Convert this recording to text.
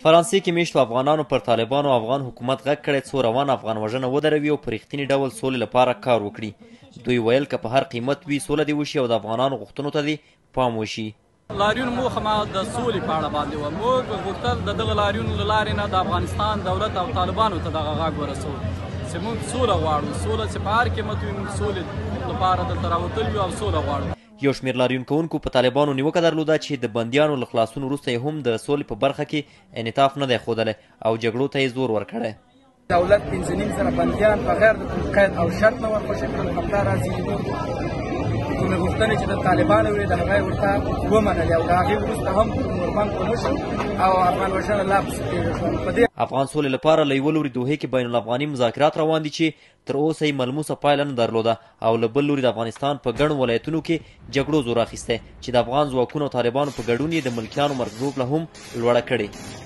فرانسې کې میشتو افغانانو پر طالبانو افغان حکومت غږ کړی څو روان افغان وژنه ودروي او په رښتیني ډول سولې لپاره کار وکړي. دوی ویل که په هر قیمت وي سوله دې وشي او د افغانانو غوښتنو ته دې پام وشي. لاریون موخه ما د سولې په اړه باندې وه. موږ غوښتل د دغه لاریون له لارې نه د افغانستان دولت او طالبانو ته دغه غږ ورسوو چې موږ سوله غواړو، سوله چې په هر قیمت وي موږ سولې لپاره دلته راوتلي یو او سوله غواړو. یو شمېر لاریون کوونکو په طالبانو نیوکه درلوده چې د بندیانو له خلاصون وروسته یې هم د سولې په برخه کې انعطاف نه دی ښودلی او جګړو ته یې زور ورکړی. دولت 5.5 بندیان بغیر د قید او شرط نه ورخوشي کړل. همدا راځي کومې غوښتنې چې د طالبانو وې د هغه ورته ومنلې او د هغې وروسته هم ورباند ونشو او افغان وژنه لا پسې. افغان سولې لپاره له یوه لوري دوحې کې بین الافغاني مذاکرات روان دي چې تر اوسه یې ملموسه پایله نه درلوده او له بل لوري د افغانستان په ګڼو ولایتونو کې جګړو زور اخیستی چې د افغان ځواکونو او طالبانو په ګډون یې د ملکیانو مرګ له هم لوړه کړې.